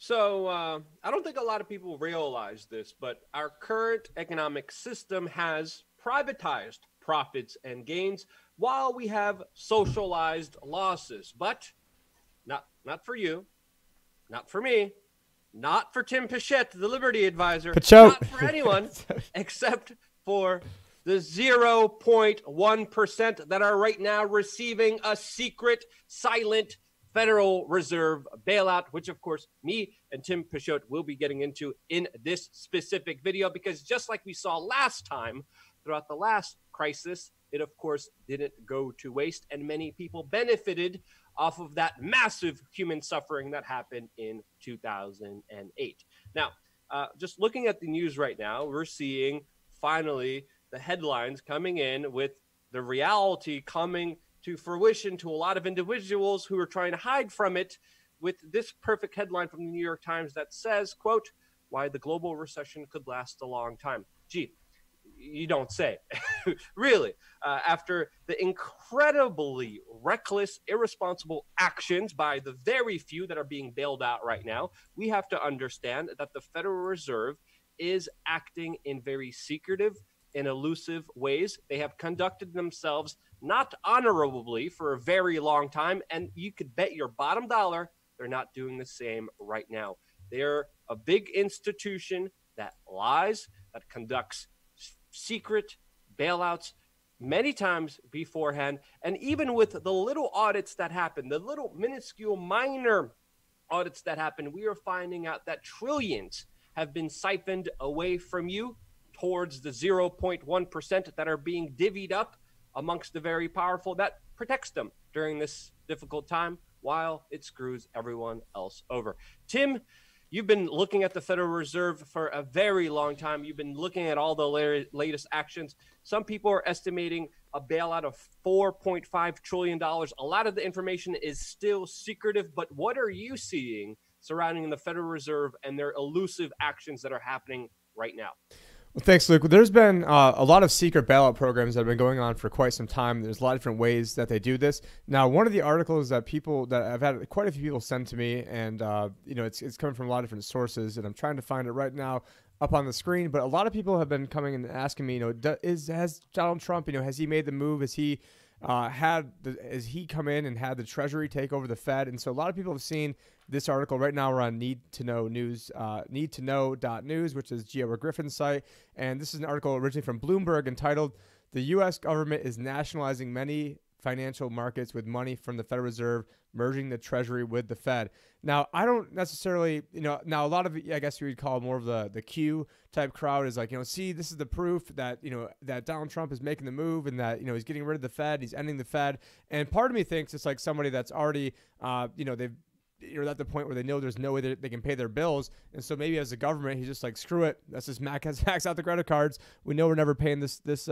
So I don't think a lot of people realize this, but our current economic system has privatized profits and gains while we have socialized losses. But not for you, not for me, not for Tim Pichette, the Liberty Advisor, Pachote. not for anyone except for the 0.1% that are right now receiving a secret, silent Federal Reserve bailout, which, of course, me and Tim Pichot will be getting into in this specific video, because just like we saw last time, throughout the last crisis, it, of course, didn't go to waste, and many people benefited off of that massive human suffering that happened in 2008. Now, just looking at the news right now, we're seeing finally the headlines coming in with the reality coming to fruition to a lot of individuals who are trying to hide from it, with this perfect headline from the New York Times that says, quote, "Why the global recession could last a long time." Gee, you don't say. Really, after the incredibly reckless, irresponsible actions by the very few that are being bailed out right now, we have to understand that the Federal Reserve is acting in very secretive and elusive ways. They have conducted themselves not honorably for a very long time, and you could bet your bottom dollar they're not doing the same right now. They're a big institution that lies, that conducts secret bailouts many times beforehand. And even with the little audits that happen, the little minuscule minor audits that happen, we are finding out that trillions have been siphoned away from you towards the 0.1% that are being divvied up amongst the very powerful, that protects them during this difficult time while it screws everyone else over. Tim, you've been looking at the Federal Reserve for a very long time. You've been looking at all the latest actions. Some people are estimating a bailout of $4.5 trillion. A lot of the information is still secretive, but what are you seeing surrounding the Federal Reserve and their elusive actions that are happening right now? Well, thanks, Luke. There's been a lot of secret bailout programs that have been going on for quite some time. There's a lot of different ways that they do this. Now, one of the articles that I've had quite a few people send to me, and it's coming from a lot of different sources, and I'm trying to find it right now up on the screen. But a lot of people have been coming and asking me, has Donald Trump, has he made the move? Has he come in and had the Treasury take over the Fed? And so a lot of people have seen this article. Right now we're on Need to Know News, needtoknow.news, which is G. Edward Griffin's site. And this is an article originally from Bloomberg entitled, "The U.S. government is nationalizing many financial markets with money from the Federal Reserve, merging the Treasury with the Fed." Now, I don't necessarily, now a lot of, I guess you would call more of the Q type crowd is like, see, this is the proof that, that Donald Trump is making the move, and that, he's getting rid of the Fed, he's ending the Fed. And part of me thinks it's like somebody that's already, they're at the point where they know there's no way that they can pay their bills. And so maybe as a government, he's just like, screw it. Let's just max out the credit cards. We know we're never paying this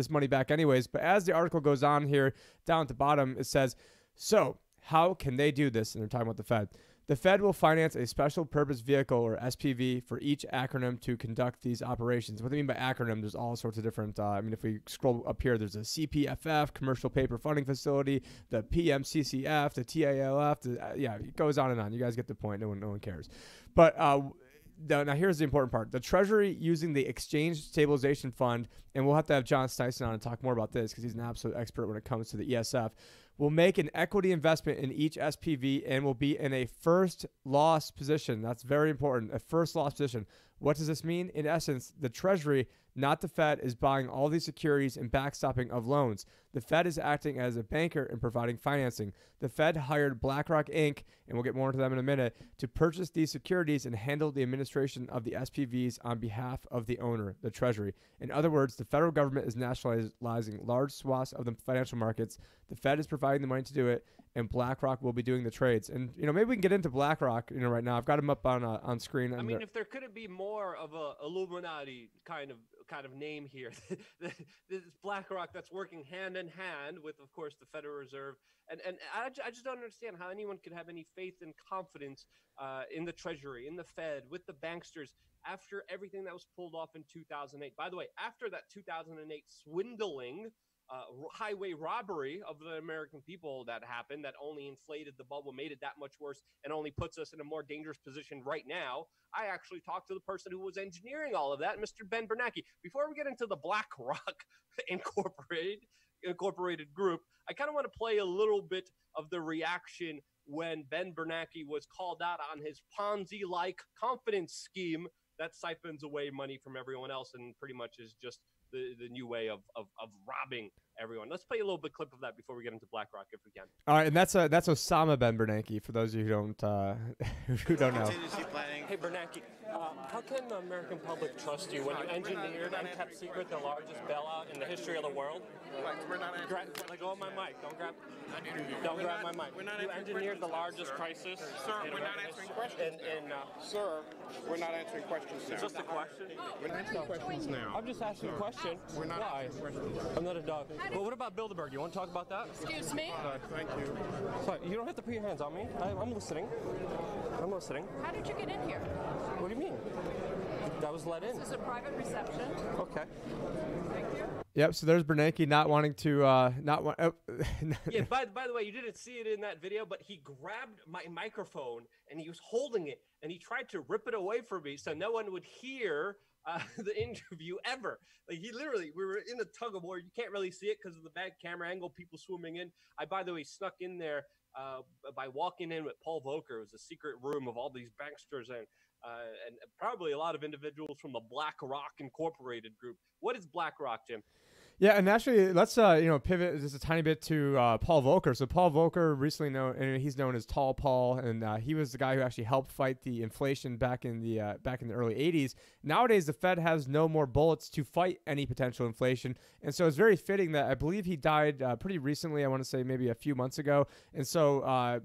money back anyways. But as the article goes on here, down at the bottom, it says, so how can they do this? And they're talking about the Fed. The Fed will finance a special purpose vehicle, or SPV, for each acronym to conduct these operations. What do I mean by acronym? There's all sorts of different, if we scroll up here, there's a CPFF, Commercial Paper Funding Facility, the PMCCF, the TALF, it goes on and on. You guys get the point. No one cares. But now here's the important part. The Treasury, using the Exchange Stabilization Fund, and we'll have to have John Snyson on and talk more about this because he's an absolute expert when it comes to the ESF, will make an equity investment in each SPV and will be in a first loss position. That's very important, a first loss position. What does this mean? In essence, the Treasury, not the Fed, is buying all these securities and backstopping of loans. The Fed is acting as a banker and providing financing. The Fed hired BlackRock Inc., and we'll get more into them in a minute, to purchase these securities and handle the administration of the SPVs on behalf of the owner, the Treasury. In other words, the federal government is nationalizing large swaths of the financial markets. The Fed is providing the money to do it, and BlackRock will be doing the trades. And maybe we can get into BlackRock. Right now, I've got them up on screen. I mean, if there couldn't be more of a Illuminati kind of name here, this BlackRock that's working hand in hand with, of course, the Federal Reserve, and I just don't understand how anyone could have any faith and confidence in the Treasury, in the Fed, with the banksters after everything that was pulled off in 2008. By the way, after that 2008 swindling highway robbery of the American people that happened, that only inflated the bubble, made it that much worse, and only puts us in a more dangerous position right now. I actually talked to the person who was engineering all of that, Mr. Ben Bernanke. Before we get into the BlackRock Incorporated group, I kind of want to play a little bit of the reaction when Ben Bernanke was called out on his Ponzi-like confidence scheme that siphons away money from everyone else and pretty much is just the new way of robbing everyone. Let's play a little bit clip of that before we get into BlackRock, if we can. All right, and that's Osama Ben Bernanke for those of you who don't know. Hey Bernanke, how can the American public trust you when you engineered and kept secret the largest bailout in the history of the world? We're not answering. Let go of my mic. Don't grab my mic. You engineered the largest crisis. Sir, we're not answering questions. Sir, we're not answering questions now. It's just a question. We're not answering questions now. I'm just asking a question. We're not Why? answering questions. I'm not a dog. Well, what about Bilderberg? You want to talk about that? Excuse me? Thank you. Sorry, you don't have to put your hands on me. I'm listening. I'm listening. How did you get in here? What do you mean? That was let in. This is a private reception. Okay. Thank you. Yep. So there's Bernanke not wanting to Yeah. By the way, you didn't see it in that video, but he grabbed my microphone and he was holding it and he tried to rip it away from me so no one would hear the interview ever. Like we were in a tug of war. You can't really see it because of the bad camera angle, people swimming in. I, by the way, snuck in there by walking in with Paul Volcker. It was a secret room of all these banksters and probably a lot of individuals from the BlackRock Incorporated group. What is BlackRock, Jim? Yeah, and actually, let's pivot just a tiny bit to Paul Volcker. So Paul Volcker, recently known, and he's known as Tall Paul, and he was the guy who actually helped fight the inflation back in the early '80s. Nowadays, the Fed has no more bullets to fight any potential inflation, and so it's very fitting that I believe he died pretty recently. I want to say maybe a few months ago, and so.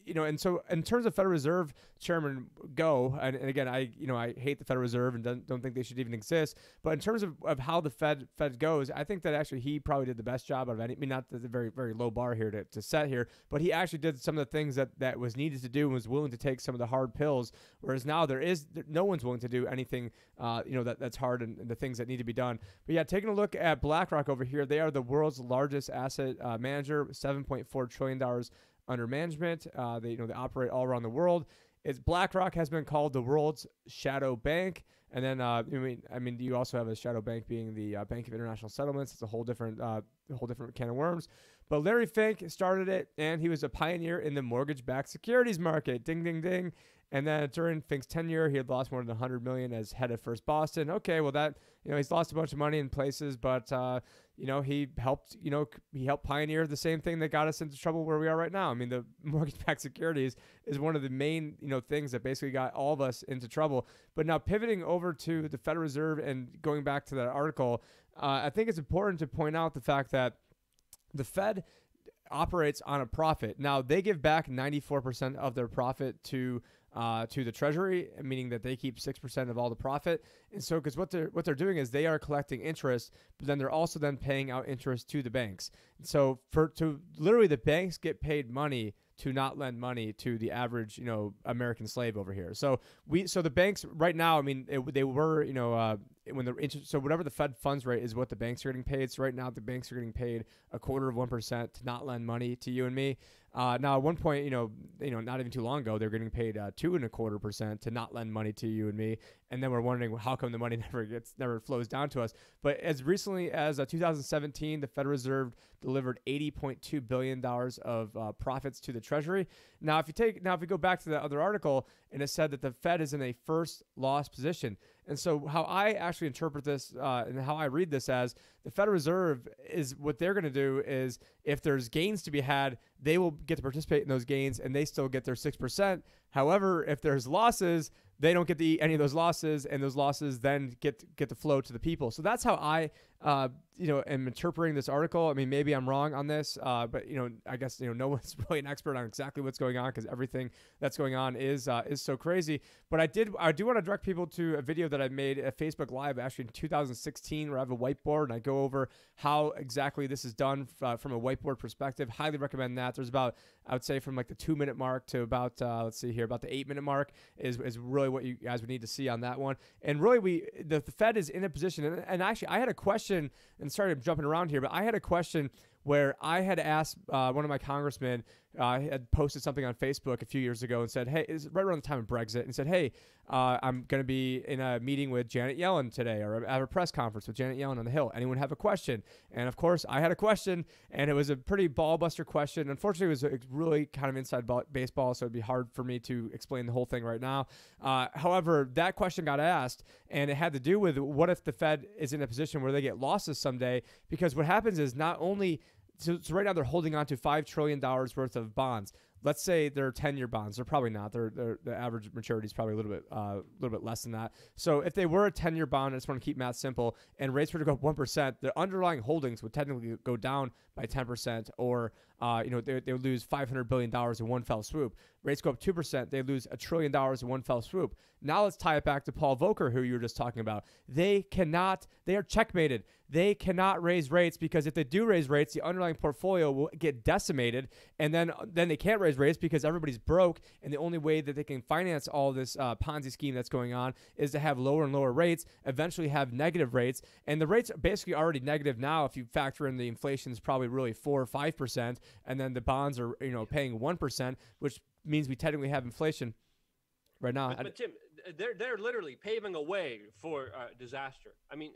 And so in terms of Federal Reserve Chairman and again, I hate the Federal Reserve and don't think they should even exist. But in terms of how the Fed goes, I think that actually he probably did the best job out of any. I mean, not the very, very low bar here to set here, but he actually did some of the things that was needed to do and was willing to take some of the hard pills. Whereas now no one's willing to do anything, that's hard and the things that need to be done. But yeah, taking a look at BlackRock over here, they are the world's largest asset manager, $7.4 trillion under management. They operate all around the world. BlackRock has been called the world's shadow bank, and then you also have a shadow bank being the Bank of International Settlements. It's a whole different can of worms. But Larry Fink started it, and he was a pioneer in the mortgage-backed securities market. Ding, ding, ding. And then during Fink's tenure, he had lost more than $100 million as head of First Boston. Okay, well that he's lost a bunch of money in places, but he helped pioneer the same thing that got us into trouble where we are right now. I mean, the mortgage-backed securities is one of the main things that basically got all of us into trouble. But now pivoting over to the Federal Reserve and going back to that article, I think it's important to point out the fact that the Fed operates on a profit. Now they give back 94% of their profit to the Treasury, meaning that they keep 6% of all the profit. And so, because what they're doing is they are collecting interest, but then they're also then paying out interest to the banks. So literally the banks get paid money to not lend money to the average, American slave over here. So the banks right now, I mean, they were, when the interest, so whatever the Fed funds rate is what the banks are getting paid. So right now the banks are getting paid 0.25% to not lend money to you and me. Now at one point, not even too long ago, they're getting paid 2.25% to not lend money to you and me. And then we're wondering how come the money never flows down to us. But as recently as 2017, the Federal Reserve delivered $80.2 billion of profits to the Treasury. Now, if we go back to the other article, and it said that the Fed is in a first loss position. And so how I actually interpret this and how I read this as the Federal Reserve is what they're going to do is if there's gains to be had, they will get to participate in those gains and they still get their 6%. However, if there's losses, they don't get to eat any of those losses, and those losses then get to flow to the people. So that's how I, am interpreting this article. I mean, maybe I'm wrong on this, but I guess no one's really an expert on exactly what's going on because everything that's going on is so crazy. But I do want to direct people to a video that I made at Facebook Live actually in 2016, where I have a whiteboard and I go over how exactly this is done from a whiteboard perspective. Highly recommend that. There's about, I would say, from like the 2-minute mark to about let's see here, about the 8-minute mark is really what you guys would need to see on that one. And really, the Fed is in a position, and actually I had a question question, and sorry I'm jumping around here, but I had a question where I had asked one of my congressmen, had posted something on Facebook a few years ago and said, hey, it's right around the time of Brexit, and said, hey, I'm going to be in a meeting with Janet Yellen today, or at a press conference with Janet Yellen on the Hill. Anyone have a question? And of course, I had a question, and it was a pretty ball-buster question. Unfortunately, it was really kind of inside baseball, so it'd be hard for me to explain the whole thing right now. However, that question got asked, and it had to do with what if the Fed is in a position where they get losses someday? Because what happens is not only so right now they're holding on to $5 trillion worth of bonds. Let's say they're 10-year bonds. They're probably not. The average maturity is probably a little bit less than that. So if they were a 10-year bond, I just want to keep math simple, and rates were to go up 1%, the underlying holdings would technically go down by 10%, or they would lose $500 billion in one fell swoop. Rates go up 2%, they lose $1 trillion in one fell swoop. Now let's tie it back to Paul Volcker, who you were just talking about. They are checkmated. They cannot raise rates, because if they do raise rates, the underlying portfolio will get decimated, and then they can't raise rates because everybody's broke, and the only way that they can finance all this Ponzi scheme that's going on is to have lower and lower rates, eventually have negative rates, and the rates are basically already negative now. If you factor in the inflation is probably really 4 or 5%, and then the bonds are paying 1%, which means we technically have inflation right now. But Tim, they're literally paving a way for disaster. I mean,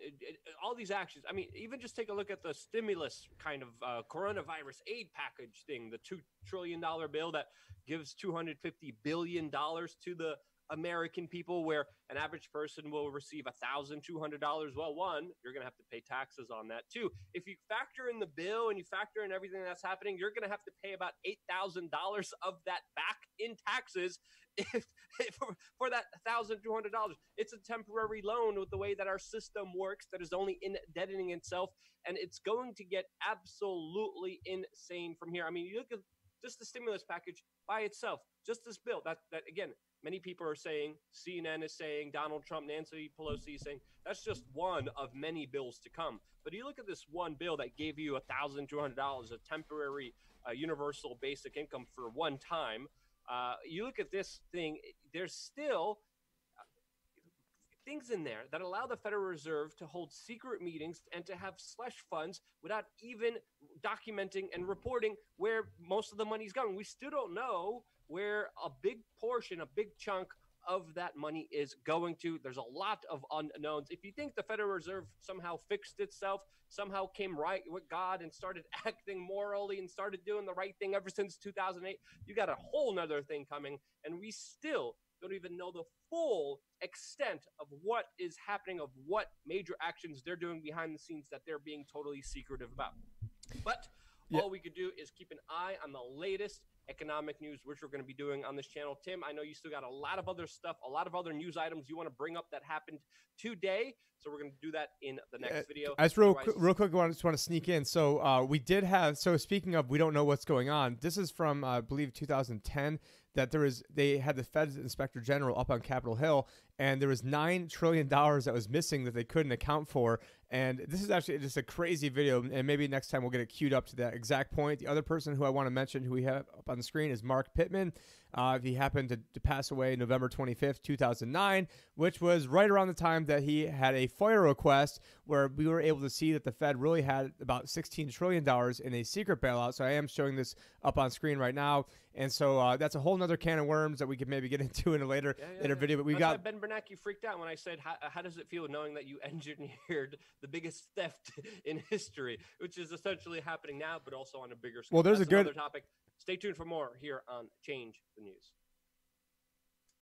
all these actions. I mean, even just take a look at the stimulus kind of coronavirus aid package thing, the $2 trillion bill that gives $250 billion to the American people, where an average person will receive $1,200. Well, one, you're going to have to pay taxes on that too. If you factor in the bill and you factor in everything that's happening, you're going to have to pay about $8,000 of that back in taxes for that $1,200. It's a temporary loan with the way that our system works that is only indebting itself, and it's going to get absolutely insane from here. I mean, you look at just the stimulus package by itself, just this bill that again, many people are saying, CNN is saying, Donald Trump, Nancy Pelosi is saying, that's just one of many bills to come. But you look at this one bill that gave you $1,200, a temporary universal basic income for one time. You look at this thing, there's still things in there that allow the Federal Reserve to hold secret meetings and to have slush funds without even documenting and reporting where most of the money's going. We still don't know where a big portion, a big chunk of that money is going to. There's a lot of unknowns. If you think the Federal Reserve somehow fixed itself, somehow came right with God and started acting morally and started doing the right thing ever since 2008, you got a whole nother thing coming, and we still don't even know the full extent of what is happening, of what major actions they're doing behind the scenes that they're being totally secretive about. But all we could do is keep an eye on the latest economic news, which we're going to be doing on this channel. Tim, I know you still got a lot of other stuff, a lot of other news items you want to bring up that happened today. So we're going to do that in the next video. I just real quick, I just want to sneak in. So we did have, so speaking of, we don't know what's going on. This is from, I believe, 2010, that they had the Fed's Inspector General up on Capitol Hill, and there was $9 trillion that was missing that they couldn't account for. And this is actually just a crazy video, and maybe next time we'll get it queued up to that exact point. The other person who I want to mention, who we have up on the screen, is Mark Pittman. He happened to pass away November 25th, 2009, which was right around the time that he had a FOIA request where we were able to see that the Fed really had about $16 trillion in a secret bailout. So I am showing this up on screen right now. And so that's a whole nother can of worms that we could maybe get into in a later video. But That's why Ben Bernanke freaked out when I said, how does it feel knowing that you engineered the biggest theft in history, which is essentially happening now, but also on a bigger scale. Well, there's That's a good another topic. Stay tuned for more here on Change the News.